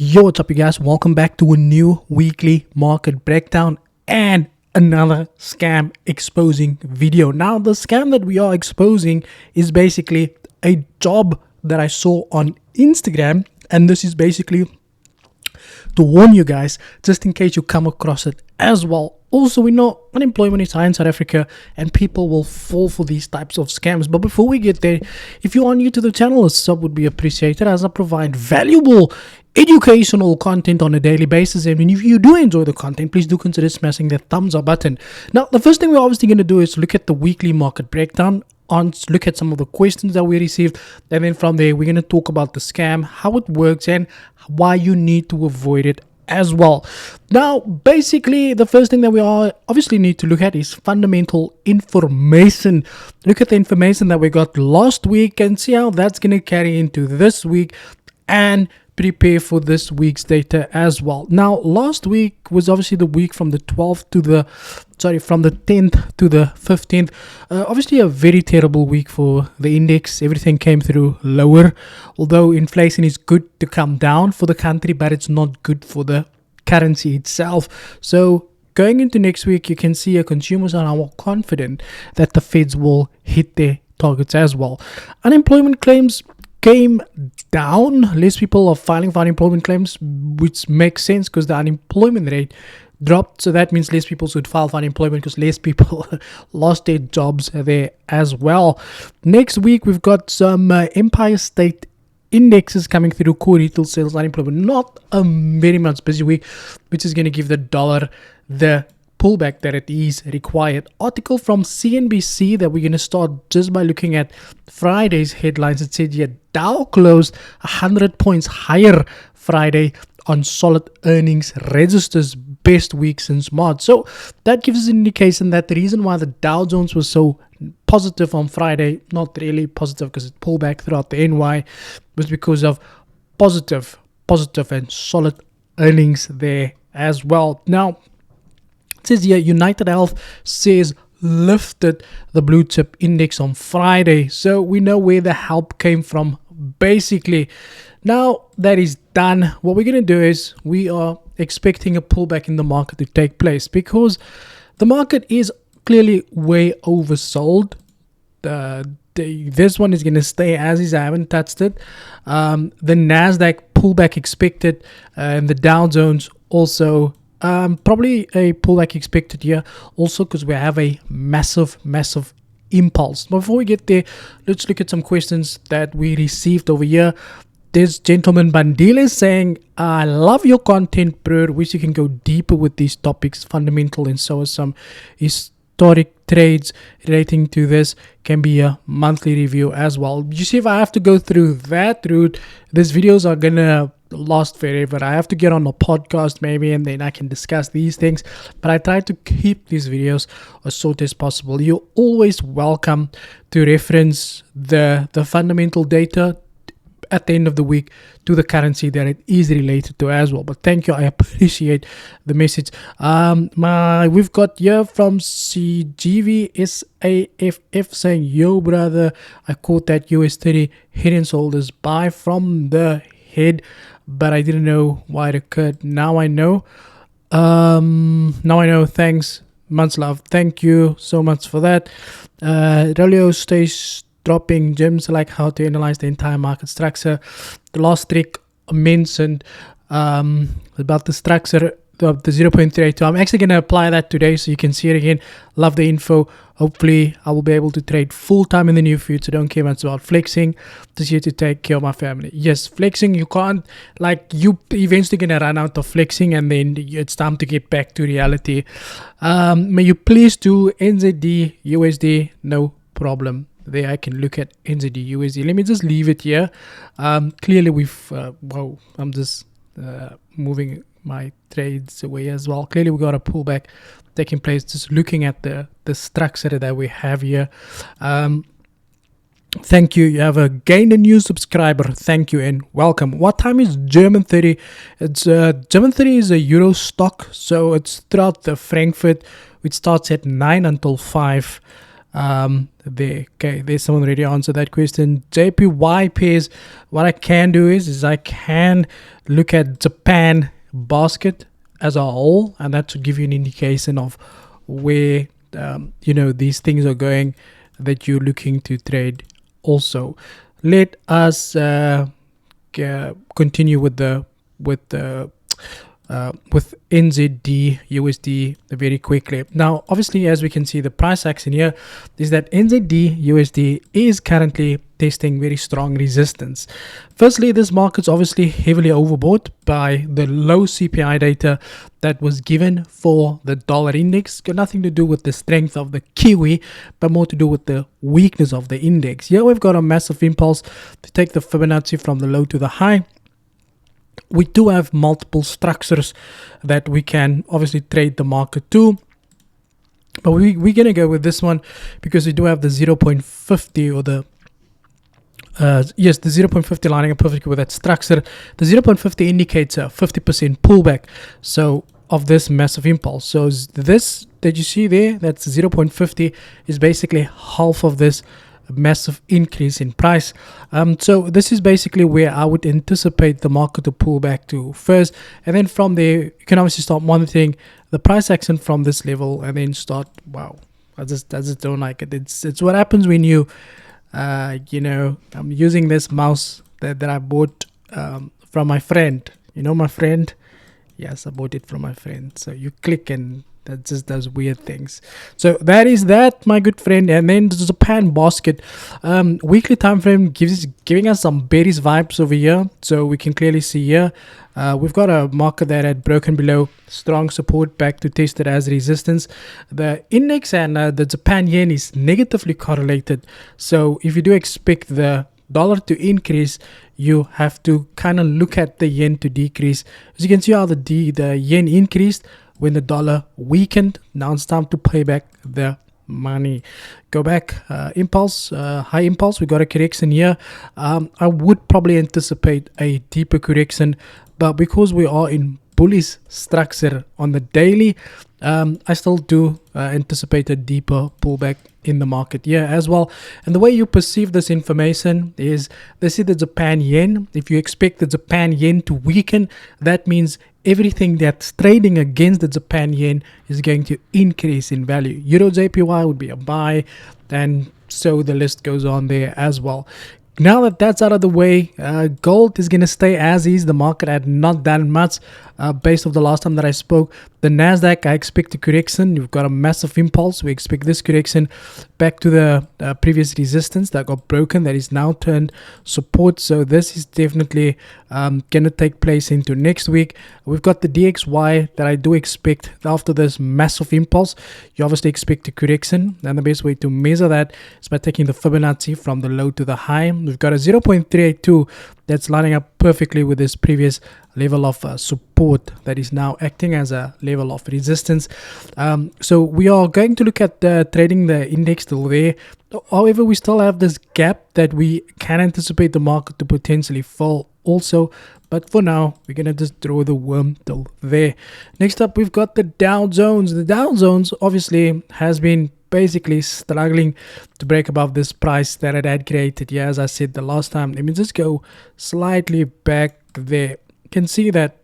Yo, what's up, you guys? Welcome back to a new weekly market breakdown and another scam exposing video. Now, the scam that we are exposing is basically a job that I saw on Instagram, and this is basically to warn you guys just in case you come across it as well. Also, we know unemployment is high in South Africa and people will fall for these types of scams. But before we get there, if you are new to the channel, a sub would be appreciated as I provide valuable educational content on a daily basis. And if you do enjoy the content, please do consider smashing that thumbs up button. Now, the first thing we're obviously going to do is look at the weekly market breakdown, look at some of the questions that we received, and then from there we're going to talk about the scam, how it works, and why you need to avoid it as well. Now, basically, the first thing that we obviously need to look at is fundamental information. Look at the information that we got last week and see how that's going to carry into this week and prepare for this week's data as well. Now, last week was obviously the week from the 10th to the 15th. Obviously a very terrible week for the index. Everything came through lower, although inflation is good to come down for the country, but it's not good for the currency itself. So going into next week, you can see consumers are now confident that the Feds will hit their targets as well. Unemployment claims came down. Less people are filing for unemployment claims, which makes sense because the unemployment rate dropped. So that means less people should file for unemployment because less people lost their jobs there as well. Next week, we've got some Empire State indexes coming through, core retail sales, unemployment. Not a very much busy week, which is going to give the dollar the pullback that it is required. Article from CNBC that we're going to start just by looking at Friday's headlines. It said here Dow closed 100 points higher Friday on solid earnings, registers best week since March. So that gives us an indication that the reason why the Dow Jones was so positive on Friday, not really positive because it pulled back throughout the NY, was because of positive and solid earnings there as well. Now, it says here United Health says lifted the blue chip index on Friday. So we know where the help came from basically. Now that is done, what we're going to do is we are expecting a pullback in the market to take place because the market is clearly way oversold. This one is going to stay as is. I haven't touched it. The NASDAQ pullback expected and the Dow Jones also probably a pullback expected here also because we have a massive impulse. But before we get there, let's look at some questions that we received over here. This gentleman Bandile saying, I love your content, bro. Wish you can go deeper with these topics, fundamental and so are some historic trades relating to this. Can be a monthly review as well. You see, if I have to go through that route, these videos are gonna last forever. I have to get on a podcast maybe and then I can discuss these things, but I try to keep these videos as short as possible. You're always welcome to reference the fundamental data at the end of the week to the currency that it is related to as well. But thank you, I appreciate the message. We've got here from CGVSAFF saying, yo brother, I caught that US30 head and shoulders buy from the head, but I didn't know why it occurred. Now I know. Thanks, much love. Thank you so much for that. Relio stays dropping gems like how to analyze the entire market structure. The last trick mentioned about the structure of the 0.32. I'm actually going to apply that today so you can see it again. Love the info. Hopefully I will be able to trade full time in the near future. Don't care much about flexing. Just here to take care of my family. Yes, flexing, you can't, like, you eventually going to run out of flexing and then it's time to get back to reality. May you please do NZD USD, no problem. There I can look at NZD USD. Let me just leave it here. Clearly we've I'm just moving my trades away as well. Clearly we got a pullback taking place. Just looking at the structure that we have here. Thank you. You have gained a new subscriber. Thank you and welcome. What time is German 30? It's German 30 is a Euro stock, so it's throughout the Frankfurt, which starts at 9 until 5. there. Okay, there's someone already answered that question. JPY pairs. What I can do is I can look at Japan basket as a whole, and that should give you an indication of where these things are going that you're looking to trade. Also, let us continue with NZD USD very quickly. Now, obviously, as we can see, the price action here is that NZD USD is currently testing very strong resistance. Firstly, this market's obviously heavily overbought by the low CPI data that was given for the dollar index. Got nothing to do with the strength of the Kiwi, but more to do with the weakness of the index. Here we've got a massive impulse to take the Fibonacci from the low to the high. We do have multiple structures that we can obviously trade the market to, but we're going to go with this one because we do have the 0.50 or the the 0.50 lining up perfectly with that structure. The 0.50 indicates a 50% pullback of this massive impulse. So this that you see there, that's 0.50, is basically half of this massive increase in price. So this is basically where I would anticipate the market to pull back to first, and then from there you can obviously start monitoring the price action from this level and then start. Wow, I just don't like it. It's what happens when you I'm using this mouse that I bought from my friend. My friend. Yes, I bought it from my friend. So you click and that just does weird things. So that is that, my good friend. And then the Japan basket weekly time frame giving us some bearish vibes over here. So we can clearly see here we've got a market that had broken below strong support back to test it as resistance. The index and the Japan yen is negatively correlated. So if you do expect the dollar to increase, you have to kind of look at the yen to decrease. As you can see how the yen increased when the dollar weakened. Now it's time to pay back the money. Go back, impulse, high impulse. We got a correction here. I would probably anticipate a deeper correction, but because we are in bullish structure on the daily, I still do anticipate a deeper pullback in the market here as well. And the way you perceive this information is, this is the Japan yen. If you expect the Japan yen to weaken, that means everything that's trading against the Japan yen is going to increase in value. Euro JPY would be a buy, and so the list goes on there as well. Now that that's out of the way, gold is going to stay as is. The market had not done much based off the last time that I spoke. The NASDAQ, I expect a correction. You've got a massive impulse. We expect this correction back to the previous resistance that got broken, that is now turned support. So this is definitely going to take place into next week. We've got the DXY that I do expect after this massive impulse. You obviously expect a correction, and the best way to measure that is by taking the Fibonacci from the low to the high. We've got a 0.382 that's lining up perfectly with this previous level of support that is now acting as a level of resistance. So we are going to look at trading the index till there. However, we still have this gap that we can anticipate the market to potentially fall also. But for now, we're going to just draw the worm till there. Next up, we've got the Dow Jones. The Dow Jones obviously has been basically struggling to break above this price that it had created. Yeah, as I said the last time, let me just go slightly back there. You can see that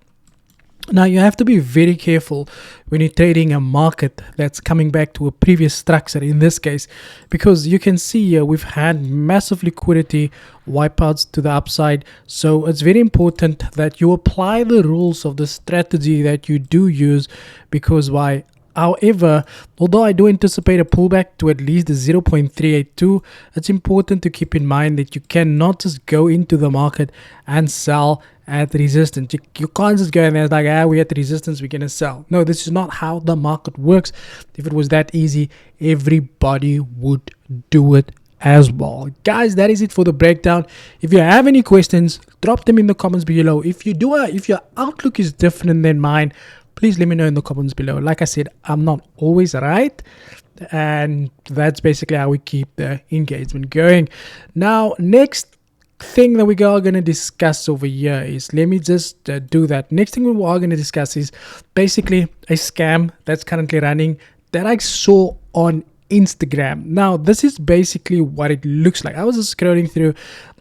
now you have to be very careful when you're trading a market that's coming back to a previous structure in this case, because you can see here we've had massive liquidity wipeouts to the upside. So it's very important that you apply the rules of the strategy that you do use, because however, although I do anticipate a pullback to at least the 0.382, it's important to keep in mind that you cannot just go into the market and sell at resistance. You can't just go in there like, we're at the resistance, we're going to sell. No, this is not how the market works. If it was that easy, everybody would do it as well. Guys, that is it for the breakdown. If you have any questions, drop them in the comments below. If your outlook is different than mine, please let me know in the comments below. Like I said, I'm not always right, and that's basically how we keep the engagement going. Now, next thing that we are going to discuss over here is, let me just do that. Next thing we are going to discuss is basically a scam that's currently running that I saw on Instagram. Now, this is basically what it looks like. I was just scrolling through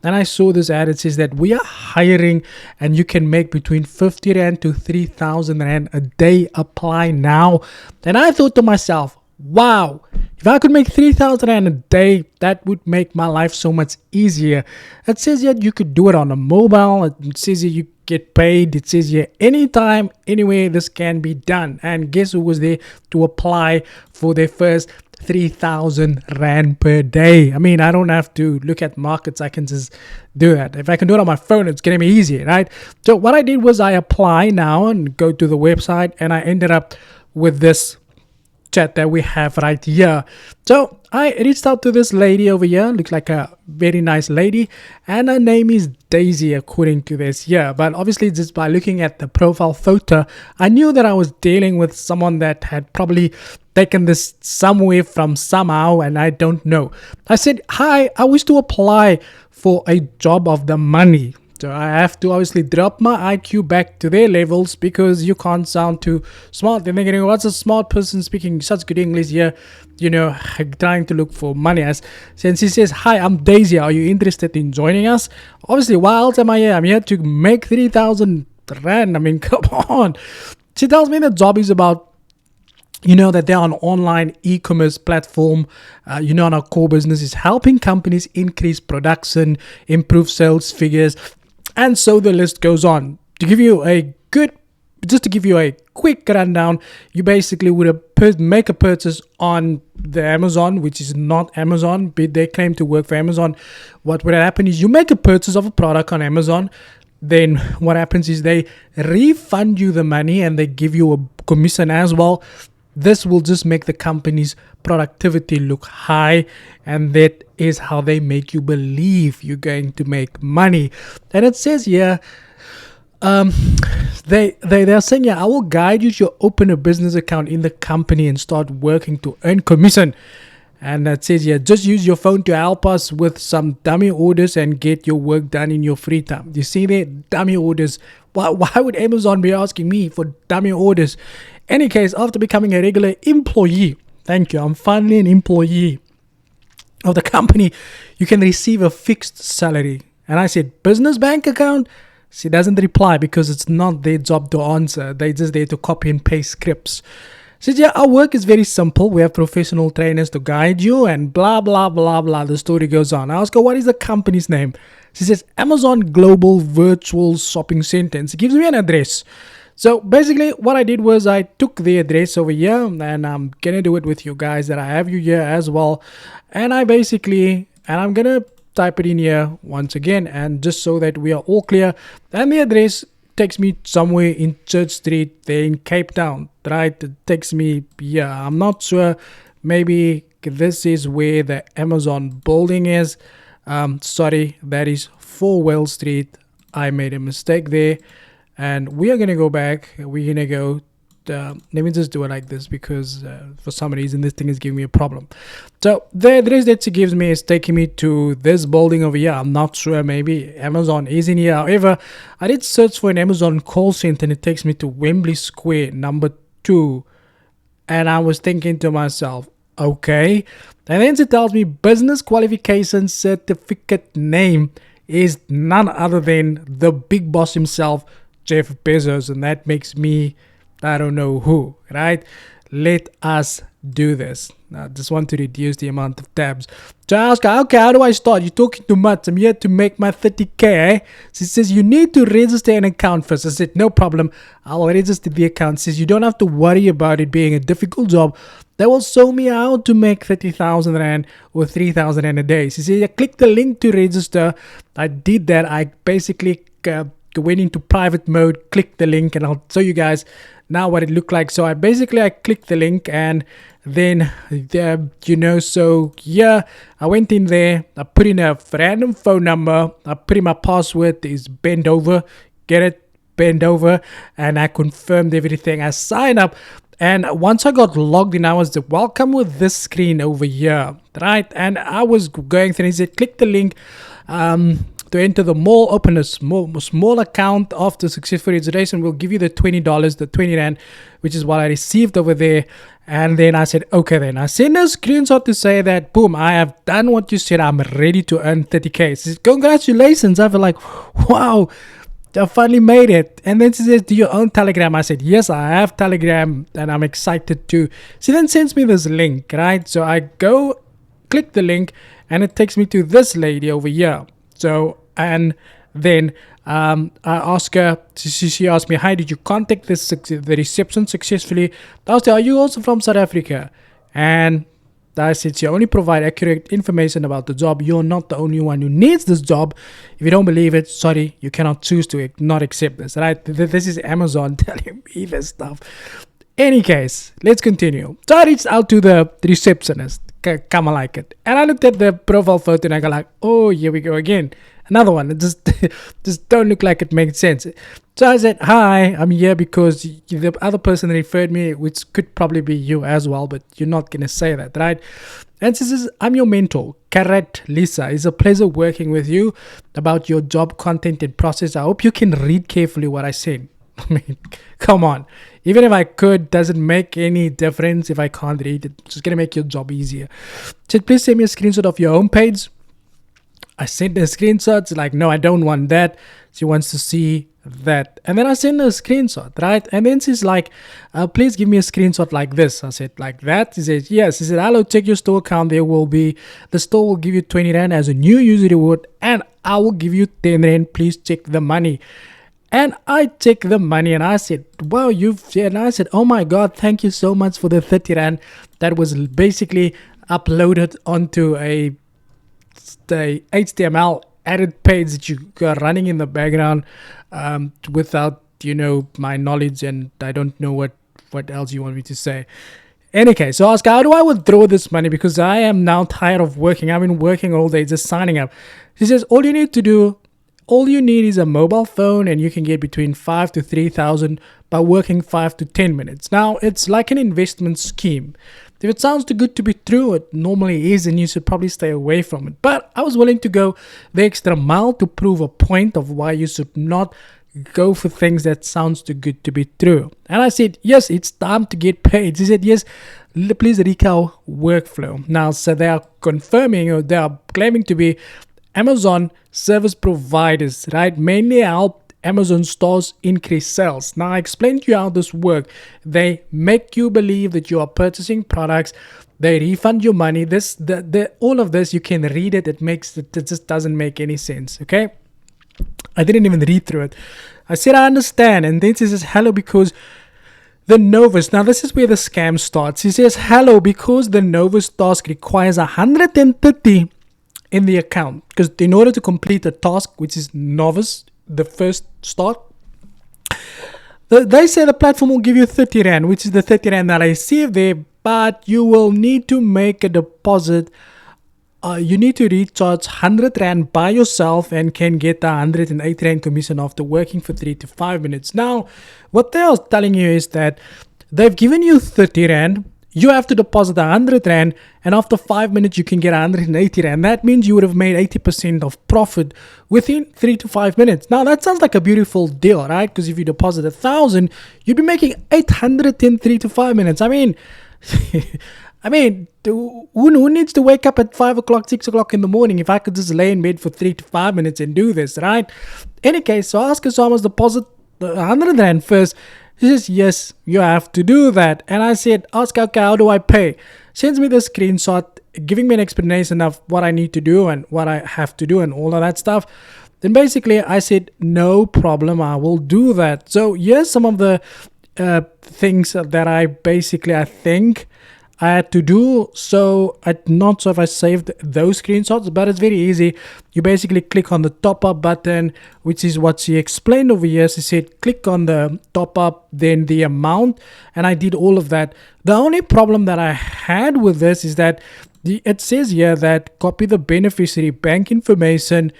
and I saw this ad. It says that we are hiring and you can make between 50 Rand to 3,000 Rand a day. Apply now. And I thought to myself, wow, if I could make 3,000 Rand a day, that would make my life so much easier. It says that you could do it on a mobile. It says that you get paid. It says here anytime, anywhere, this can be done. And guess who was there to apply for their first 3,000 Rand per day? I mean, I don't have to look at markets. I can just do that. If I can do it on my phone, it's going to be easier, right? So what I did was I apply now and go to the website, and I ended up with this chat that we have right here. So I reached out to this lady over here. Looks like a very nice lady, and her name is Daisy according to this here. But obviously just by looking at the profile photo, I knew that I was dealing with someone that had probably taken this somewhere from somehow, and I don't know. I said, hi, I wish to apply for a job of the money. So I have to obviously drop my IQ back to their levels because you can't sound too smart. They're thinking, what's a smart person speaking such good English here, trying to look for money. Since he says, hi, I'm Daisy. Are you interested in joining us? Obviously, why else am I here? I'm here to make 3,000 Rand. I mean, come on. She tells me the job is about that they're an online e-commerce platform. And our core business is helping companies increase production, improve sales figures, and so the list goes on. To give you a quick rundown, you basically would make a purchase on the Amazon, which is not Amazon, but they claim to work for Amazon. What would happen is you make a purchase of a product on Amazon. Then what happens is they refund you the money and they give you a commission as well. This will just make the company's productivity look high, and that is how they make you believe you're going to make money. And it says here, they're saying, I will guide you to open a business account in the company and start working to earn commission. And it says here, just use your phone to help us with some dummy orders and get your work done in your free time. You see there, dummy orders. Why would Amazon be asking me for dummy orders? Any case, after becoming a regular employee, thank you, I'm finally an employee of the company, you can receive a fixed salary. And I said, business bank account? She doesn't reply because it's not their job to answer. They're just there to copy and paste scripts. She said, our work is very simple. We have professional trainers to guide you and blah, blah, blah, blah. The story goes on. I ask her, what is the company's name? She says, Amazon Global Virtual Shopping Center. And she gives me an address. So basically what I did was I took the address over here, and I'm going to do it with you guys that I have you here as well. And I'm going to type it in here once again, and just so that we are all clear. And the address takes me somewhere in Church Street there in Cape Town, right? It takes me, I'm not sure. Maybe this is where the Amazon building is. Sorry, that is 4 Well Street. I made a mistake there. And we are going to go back. We're going to go, let me just do it like this because for some reason this thing is giving me a problem. So the address that she gives me is taking me to this building over here. I'm not sure, maybe Amazon is in here. However, I did search for an Amazon call center and it takes me to Wembley Square, number 2. And I was thinking to myself, okay. And then she tells me business qualification certificate name is none other than the big boss himself, Jeff Bezos, and that makes me, I don't know who, right? Let us do this. I just want to reduce the amount of tabs. So I ask her, okay, how do I start? You're talking too much. I'm here to make my 30K, eh? She says, you need to register an account first. I said, no problem. I'll register the account. She says, you don't have to worry about it being a difficult job. They will show me how to make 30,000 Rand or 3,000 Rand a day. She says, click the link to register. I did that. I basically went into private mode, click the link, and I'll show you guys now what it looked like. So I clicked the link, and then I went in there, I put in a random phone number, I put in my password is bend over, bend over, and I confirmed everything. I signed up, and once I got logged in, I was welcome with this screen over here, right? And I was going through and it said click the link. to enter the mall, open a small account. After successful registration, we'll give you the $20, the 20 Rand, which is what I received over there. And then I said, okay, then I sent a screenshot to say that, boom, I have done what you said. I'm ready to earn 30K. She says, congratulations. I feel like, wow, I finally made it. And then she says, do you own Telegram? I said, yes, I have Telegram and I'm excited too. She then sends me this link, right? So I go click the link and it takes me to this lady over here. So, and then I ask her, she asked me, hi, did you contact the reception successfully? I asked her, are you also from South Africa? And I said, you only provide accurate information about the job. You're not the only one who needs this job. If you don't believe it, sorry, you cannot choose to not accept this, right? This is Amazon telling me this stuff. Any case, let's continue. So I reached out to the receptionist, come like it. And I looked at the profile photo and I go like, oh, here we go again. Another one. It just don't look like it makes sense. So I said, hi, I'm here because the other person referred me, which could probably be you as well, but you're not going to say that, right? And she says, I'm your mentor, Karat Lisa. It's a pleasure working with you about your job content and process. I hope you can read carefully what I said. I mean, come on. Even if I could, doesn't make any difference if I can't read it. It's just going to make your job easier. She said, please send me a screenshot of your homepage. I sent her screenshots, like, no, I don't want that. She wants to see that. And then I sent her a screenshot, right? And then she's like, please give me a screenshot like this. I said, like that? She said, yes. She said, hello, check your store account. The store will give you 20 Rand as a new user reward, and I will give you 10 Rand. Please check the money. And I checked the money and I said, wow, and I said, oh my God, thank you so much for the 30 Rand. That was basically uploaded onto the HTML edit page that you are running in the background without, my knowledge, and I don't know what else you want me to say. Any case, so I ask, how do I withdraw this money? Because I am now tired of working. I've been working all day just signing up. She says, all you need is a mobile phone, and you can get between 5 to 3,000 by working 5 to 10 minutes. Now, it's like an investment scheme. If it sounds too good to be true, it normally is, and you should probably stay away from it. But I was willing to go the extra mile to prove a point of why you should not go for things that sounds too good to be true. And I said, yes, it's time to get paid. She said, yes, please recall workflow. Now, so they are confirming, or they are claiming to be Amazon service providers, right? Mainly help Amazon stores increase sales. Now, I explained to you how this works. They make you believe that you are purchasing products. They refund your money. All of this, you can read it. It just doesn't make any sense, okay? I didn't even read through it. I said, I understand. And then she says, hello, because the Novus. Now, this is where the scam starts. He says, hello, because the Novus task requires 130 in the account. Because in order to complete the task, which is Novus, the first start, they say the platform will give you 30 Rand, which is the 30 Rand that I received there, but you will need to make a deposit. You need to recharge 100 Rand by yourself and can get the 108 Rand commission after working for 3 to 5 minutes. Now, what they are telling you is that they've given you 30 Rand. You have to deposit 100 Rand, and after 5 minutes, you can get 180 Rand. That means you would have made 80% of profit within 3 to 5 minutes. Now, that sounds like a beautiful deal, right? Because if you deposit 1,000, you'd be making 800 in 3 to 5 minutes. I mean, who needs to wake up at 5 o'clock, 6 o'clock in the morning if I could just lay in bed for 3 to 5 minutes and do this, right? Any case, so ask her, so I must deposit 100 Rand first. She says, yes, you have to do that. And I said, ask her, okay, how do I pay? Sends me the screenshot, giving me an explanation of what I need to do and what I have to do and all of that stuff. Then basically I said, no problem, I will do that. So here's some of the things that I think I had to do. So I'm not sure if I saved those screenshots, but it's very easy. You basically click on the top up button, which is what she explained over here. She said click on the top up, then the amount, and I did all of that. The only problem that I had with this is that it says here that copy the beneficiary bank information,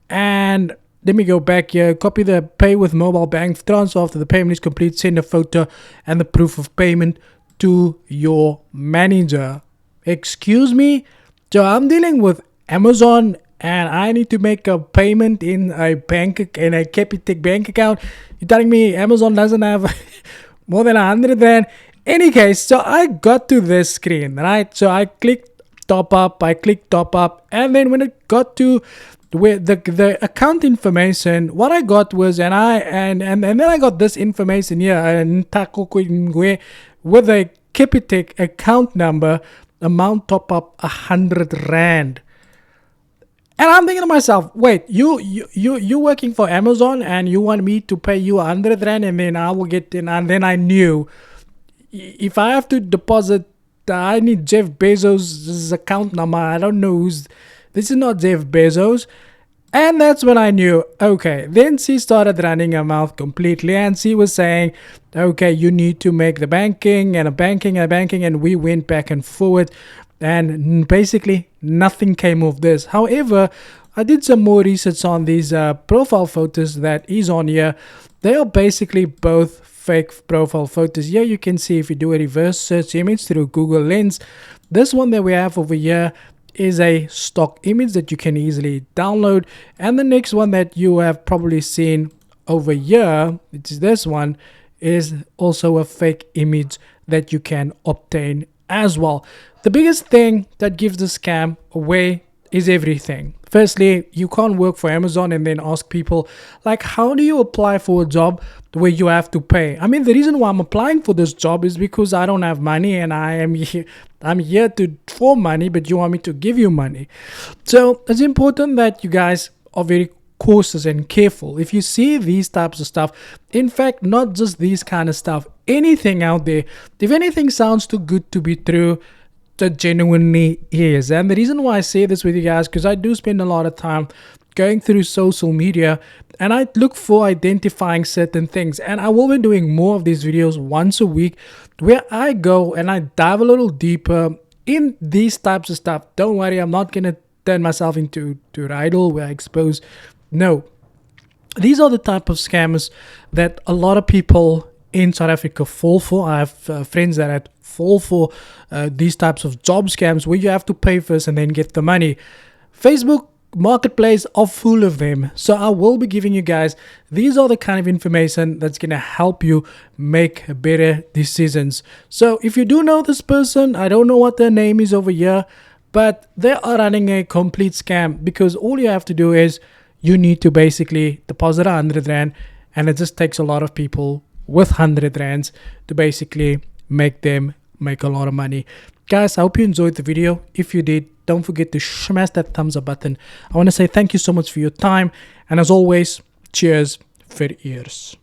and let me go back here. Copy the pay with mobile bank transfer after the payment is complete. Send a photo and the proof of payment to your manager. Excuse me? So I'm dealing with Amazon and I need to make a payment in a Capitec bank account. You're telling me Amazon doesn't have more than 100 rand? Any case, so I got to this screen, right? So I clicked top up, and then when it got to where the account information, what I got was, and then I got this information here, with a Capitec account number, amount top up 100 rand. And I'm thinking to myself, wait, you working for Amazon and you want me to pay you 100 rand, and then I will get in, and then I knew if I have to deposit, I need Jeff Bezos' account number. I don't know this is not Jeff Bezos. And that's when I knew, okay. Then she started running her mouth completely, and she was saying, okay, you need to make the banking, and we went back and forward, and basically nothing came of this. However, I did some more research on these profile photos that is on here. They are basically both fake profile photos. Here you can see, if you do a reverse search image through Google Lens, this one that we have over here is a stock image that you can easily download, and the next one that you have probably seen over here, which is this one, is also a fake image that you can obtain as well. The biggest thing that gives the scam away is everything. Firstly, you can't work for Amazon and then ask people, like, how do you apply for a job where you have to pay? I mean, the reason why I'm applying for this job is because I don't have money, and I'm here for money, but you want me to give you money. So it's important that you guys are very cautious and careful. If you see these types of stuff, in fact, not just these kind of stuff, anything out there, if anything sounds too good to be true, that genuinely is. And the reason why I say this with you guys, because I do spend a lot of time going through social media, and I look for identifying certain things, and I will be doing more of these videos once a week where I go and I dive a little deeper in these types of stuff. Don't worry, I'm not gonna turn myself into idol where I expose. No, these are the type of scammers that a lot of people in South Africa fall for. I have friends that fall for these types of job scams where you have to pay first and then get the money. Facebook Marketplace are full of them. So I will be giving you guys, these are the kind of information that's going to help you make better decisions. So if you do know this person, I don't know what their name is over here, but they are running a complete scam, because all you have to do is you need to basically deposit 100 rand, and it just takes a lot of people with 100 rands to basically make them make a lot of money. Guys, I hope you enjoyed the video. If you did, don't forget to smash that thumbs up button. I want to say thank you so much for your time, and as always, cheers for ears.